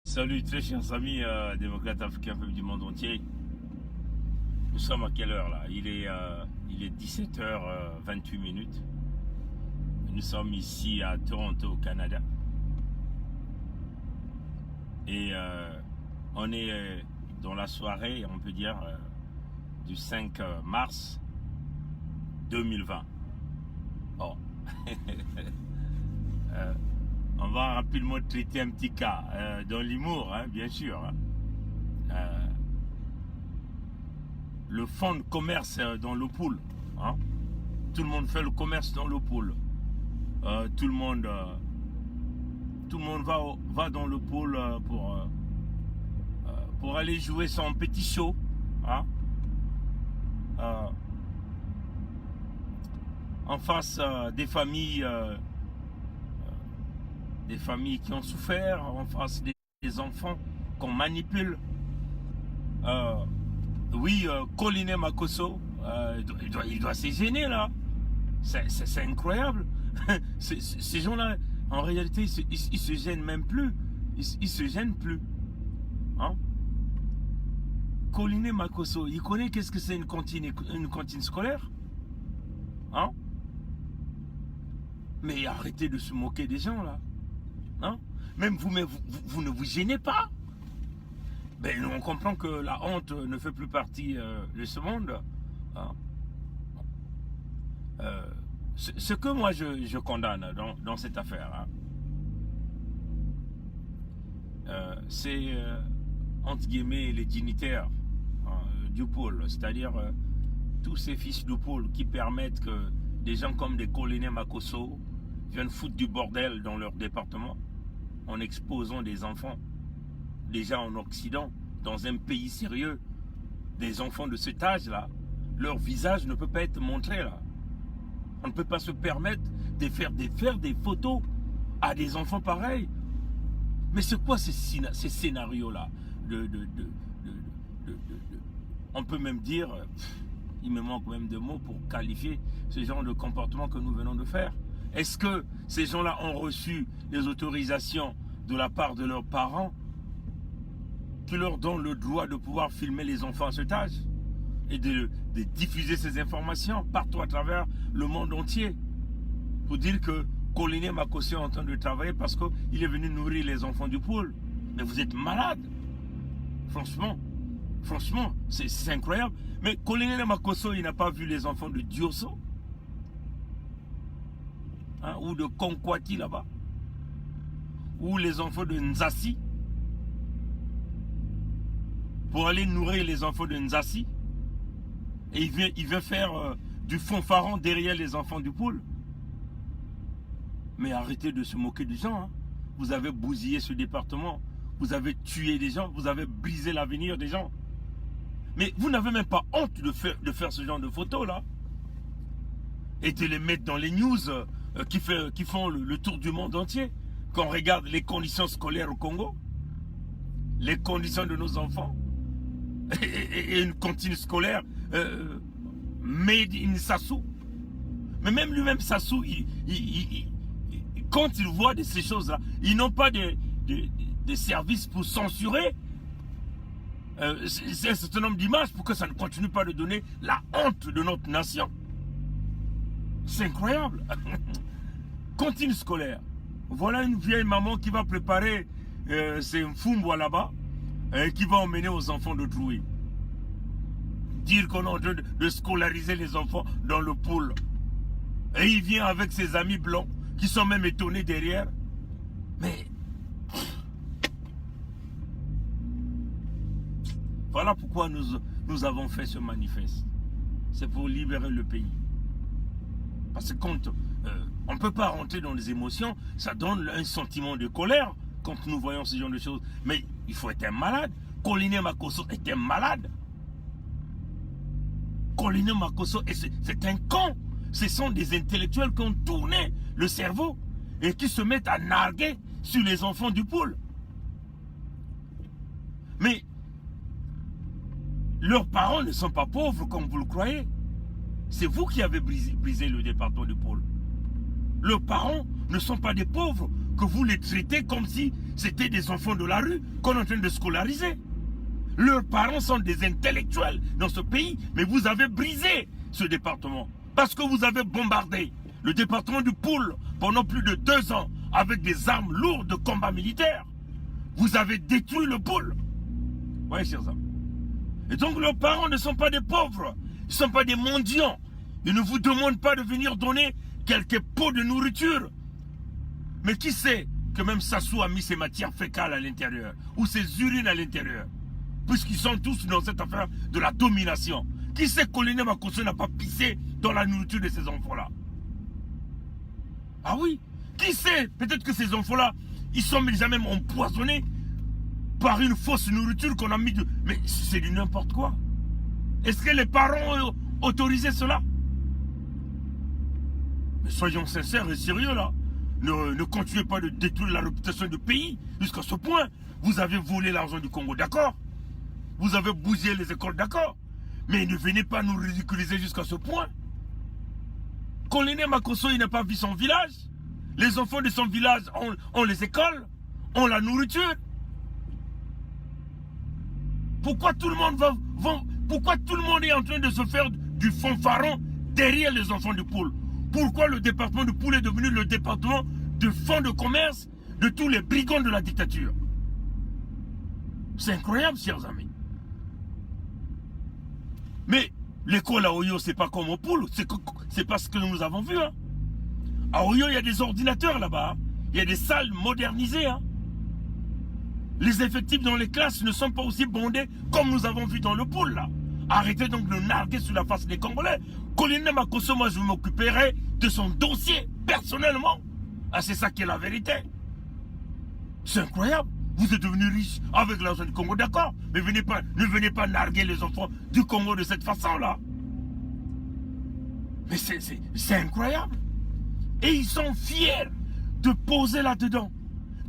Salut très chers amis démocrates africains peuples du monde entier. Nous sommes à quelle heure là? Il est 17h28 minutes. Nous sommes ici à Toronto, au Canada. Et on est dans la soirée, on peut dire, du 5 mars 2020. Bon. On va rapidement traiter un petit cas dans l'humour, hein, bien sûr. Hein. Le fonds de commerce dans le pool. Hein. Tout le monde fait le commerce dans le pool. Tout le monde va dans le pool pour aller jouer son petit show. Hein. En face des familles qui ont souffert, en face des enfants qu'on manipule. Colline Makosso, il doit se gêner là. C'est incroyable. Ces gens-là, en réalité, ils se gênent même plus. Ils se gênent plus. Hein? Colline Makosso, il connaît qu'est-ce que c'est une cantine scolaire? Hein? Mais arrêtez de se moquer des gens là. Hein? Même vous ne vous gênez pas. Ben, nous, on comprend que la honte ne fait plus partie de ce monde. Hein? Ce que moi je condamne dans cette affaire, hein, c'est entre guillemets les dignitaires du pôle, c'est-à-dire tous ces fils du pôle qui permettent que des gens comme des Colline Makosso viennent foutre du bordel dans leur département en exposant des enfants. Déjà en Occident, dans un pays sérieux, des enfants de cet âge-là, leur visage ne peut pas être montré là. On ne peut pas se permettre de faire des photos à des enfants pareils. Mais c'est quoi ces scénarios-là on peut même dire, il me manque même de mots pour qualifier ce genre de comportement que nous venons de faire. Est-ce que ces gens-là ont reçu les autorisations de la part de leurs parents qui leur donnent le droit de pouvoir filmer les enfants à cet âge et de diffuser ces informations partout à travers le monde entier pour dire que Colline Makosso est en train de travailler parce qu'il est venu nourrir les enfants du pôle? Mais vous êtes malade. Franchement, c'est incroyable. Mais Colline Makosso, il n'a pas vu les enfants de Diosso, hein, ou de Konkwati là-bas, ou les enfants de Nzassi, pour aller nourrir les enfants de Nzassi. Et il vient faire du fanfaron derrière les enfants du pôle. Mais arrêtez de se moquer des gens. Hein. Vous avez bousillé ce département. Vous avez tué des gens. Vous avez brisé l'avenir des gens. Mais vous n'avez même pas honte de faire ce genre de photos là. Et de les mettre dans les news qui font le tour du monde entier. Quand on regarde les conditions scolaires au Congo, les conditions de nos enfants, et une cantine scolaire made in Sassou. Mais même lui-même, Sassou, quand il voit de ces choses-là, ils n'ont pas de services pour censurer un certain nombre d'images pour que ça ne continue pas de donner la honte de notre nation. C'est incroyable. Cantine scolaire. Voilà une vieille maman qui va préparer ses mfumbwa là-bas et qui va emmener aux enfants de Troué. Dire qu'on est en train de scolariser les enfants dans le pool. Et il vient avec ses amis blancs qui sont même étonnés derrière. Mais voilà pourquoi nous avons fait ce manifeste. C'est pour libérer le pays. Parce que quand on ne peut pas rentrer dans les émotions, ça donne un sentiment de colère quand nous voyons ce genre de choses. Mais il faut être un malade. Colline Makosso est un malade. Colline Makosso, c'est un con. Ce sont des intellectuels qui ont tourné le cerveau et qui se mettent à narguer sur les enfants du pôle. Mais leurs parents ne sont pas pauvres comme vous le croyez. C'est vous qui avez brisé le département du pôle. Leurs parents ne sont pas des pauvres que vous les traitez comme si C'était des enfants de la rue qu'on est en train de scolariser. Leurs parents sont des intellectuels dans ce pays, mais vous avez brisé ce département parce que vous avez bombardé le département du Poul pendant plus de 2 ans avec des armes lourdes de combat militaire. Vous avez détruit le Poul. Oui, chers amis. Et donc leurs parents ne sont pas des pauvres, ils ne sont pas des mendiants. Ils ne vous demandent pas de venir donner quelques pots de nourriture. Mais qui sait que même Sassou a mis ses matières fécales à l'intérieur, ou ses urines à l'intérieur, puisqu'ils sont tous dans cette affaire de la domination. Qui sait que Colonel Makosso n'a pas pissé dans la nourriture de ces enfants-là? Ah oui? Qui sait? Peut-être que ces enfants-là, ils sont déjà même empoisonnés par une fausse nourriture qu'on a mis de... Mais c'est du n'importe quoi. Est-ce que les parents ont autorisé cela? Mais soyons sincères et sérieux là. Ne continuez pas de détruire la réputation du pays jusqu'à ce point. Vous avez volé l'argent du Congo, d'accord? Vous avez bougé les écoles, d'accord? Mais ne venez pas nous ridiculiser jusqu'à ce point. Colonel Makosso, il n'a pas vu son village. Les enfants de son village ont les écoles, ont la nourriture. Pourquoi tout le monde pourquoi tout le monde est en train de se faire du fanfaron derrière les enfants du Poul? Pourquoi le département du Poul est devenu le département de fonds de commerce de tous les brigands de la dictature? C'est incroyable, chers amis. Mais l'école à Oyo, c'est pas comme au Poul, c'est pas ce que nous avons vu. Hein. À Oyo, il y a des ordinateurs là-bas, il y a des salles modernisées. Hein. Les effectifs dans les classes ne sont pas aussi bondés comme nous avons vu dans le Poul là. Arrêtez donc de narguer sur la face des Congolais. Colonel Makosso, moi je m'occuperai de son dossier personnellement. Ah, c'est ça qui est la vérité. C'est incroyable. Vous êtes devenus riches avec l'argent du Congo, d'accord. Mais ne venez pas narguer les enfants du Congo de cette façon-là. Mais c'est incroyable. Et ils sont fiers de poser là-dedans.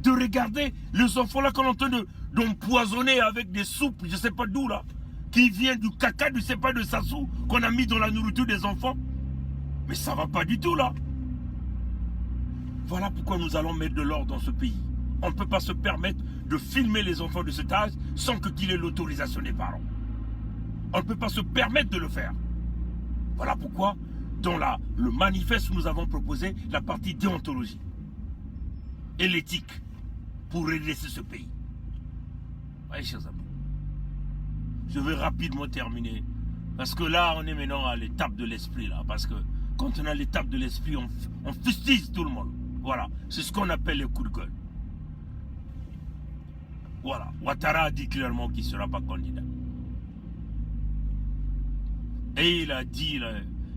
De regarder les enfants là qu'on est en train d'empoisonner avec des soupes, je ne sais pas d'où là, qui vient du caca, je ne sais pas de Sassou, qu'on a mis dans la nourriture des enfants. Mais ça ne va pas du tout là. Voilà pourquoi nous allons mettre de l'ordre dans ce pays. On ne peut pas se permettre de filmer les enfants de cet âge sans qu'il ait l'autorisation des parents. On ne peut pas se permettre de le faire. Voilà pourquoi, dans le manifeste, nous avons proposé la partie déontologie et l'éthique pour redresser ce pays. Oui, chers amis. Je vais rapidement terminer. Parce que là, on est maintenant à l'étape de l'esprit. Là. Parce que quand on a l'étape de l'esprit, on fustise tout le monde. Voilà. C'est ce qu'on appelle les coups de gueule. Voilà. Ouattara a dit clairement qu'il ne sera pas candidat. Et il a dit,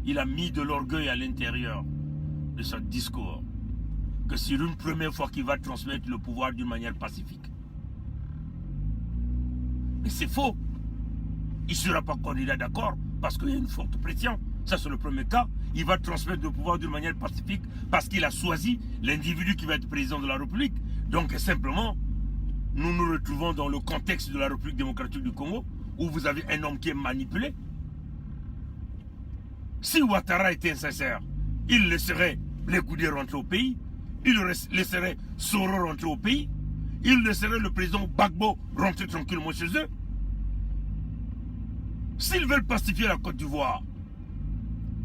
il a mis de l'orgueil à l'intérieur de son discours. Que c'est une première fois qu'il va transmettre le pouvoir d'une manière pacifique. Mais c'est faux. Il ne sera pas candidat, d'accord, parce qu'il y a une forte pression. Ça, c'est le premier cas. Il va transmettre le pouvoir d'une manière pacifique parce qu'il a choisi l'individu qui va être président de la République. Donc, simplement, nous nous retrouvons dans le contexte de la République démocratique du Congo où vous avez un homme qui est manipulé. Si Ouattara était insincère, il laisserait Blé-Goudé rentrer au pays, il laisserait Soro rentrer au pays, il laisserait le président Gbagbo rentrer tranquillement chez eux. S'ils veulent pacifier la Côte d'Ivoire,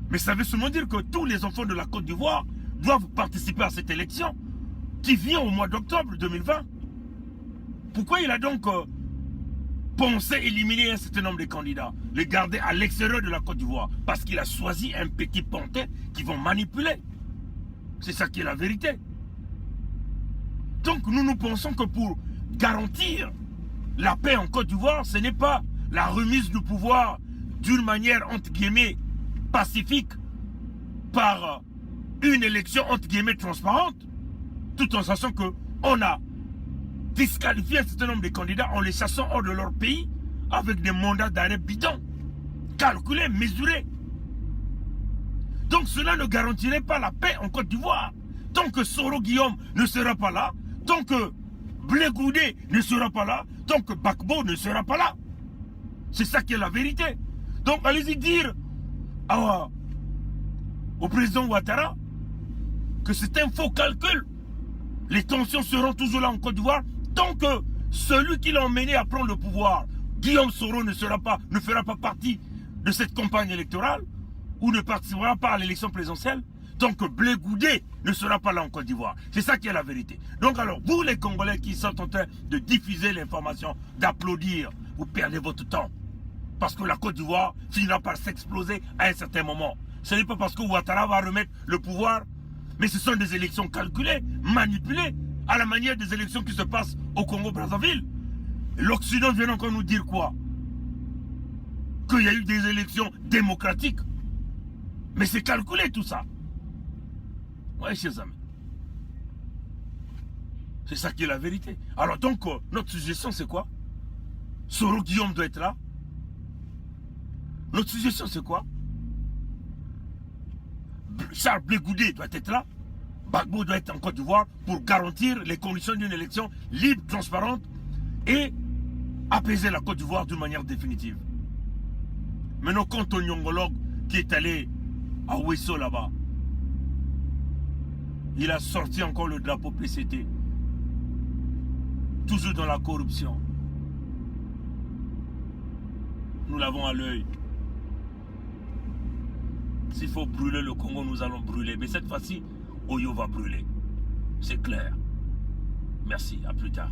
mais ça veut seulement dire que tous les enfants de la Côte d'Ivoire doivent participer à cette élection qui vient au mois d'octobre 2020. Pourquoi il a donc pensé éliminer un certain nombre de candidats, les garder à l'extérieur de la Côte d'Ivoire? Parce qu'il a choisi un petit pantin qui vont manipuler. C'est ça qui est la vérité. Donc nous pensons que pour garantir la paix en Côte d'Ivoire, ce n'est pas la remise du pouvoir d'une manière entre guillemets pacifique par une élection entre guillemets transparente, tout en sachant qu'on a disqualifié un certain nombre de candidats en les chassant hors de leur pays avec des mandats d'arrêt bidons, calculés, mesurés. Donc cela ne garantirait pas la paix en Côte d'Ivoire. Tant que Soro Guillaume ne sera pas là, tant que Blé-Goudé ne sera pas là, tant que Gbagbo ne sera pas là. C'est ça qui est la vérité. Donc allez-y dire au président Ouattara que c'est un faux calcul. Les tensions seront toujours là en Côte d'Ivoire tant que celui qui l'a emmené à prendre le pouvoir, Guillaume Soro, ne fera pas partie de cette campagne électorale, ou ne participera pas à l'élection présidentielle, tant que Blé Goudé ne sera pas là en Côte d'Ivoire. C'est ça qui est la vérité. Donc alors, vous les Congolais qui sont en train de diffuser l'information, d'applaudir, vous perdez votre temps. Parce que la Côte d'Ivoire finira par s'exploser à un certain moment. Ce n'est pas parce que Ouattara va remettre le pouvoir, mais ce sont des élections calculées, manipulées, à la manière des élections qui se passent au Congo-Brazzaville. L'Occident vient encore nous dire quoi? Qu'il y a eu des élections démocratiques. Mais c'est calculé tout ça. Oui, chers amis. C'est ça qui est la vérité. Alors donc, notre suggestion c'est quoi? Soro Guillaume doit être là. Notre suggestion c'est quoi? Charles Blé Goudé doit être là. Gbagbo doit être en Côte d'Ivoire pour garantir les conditions d'une élection libre, transparente et apaiser la Côte d'Ivoire d'une manière définitive. Maintenant, quant au Nyongologue qui est allé à Ouesso là-bas, il a sorti encore le drapeau PCT. Toujours dans la corruption. Nous l'avons à l'œil. S'il faut brûler le Congo, nous allons brûler. Mais cette fois-ci, Oyo va brûler. C'est clair. Merci, à plus tard.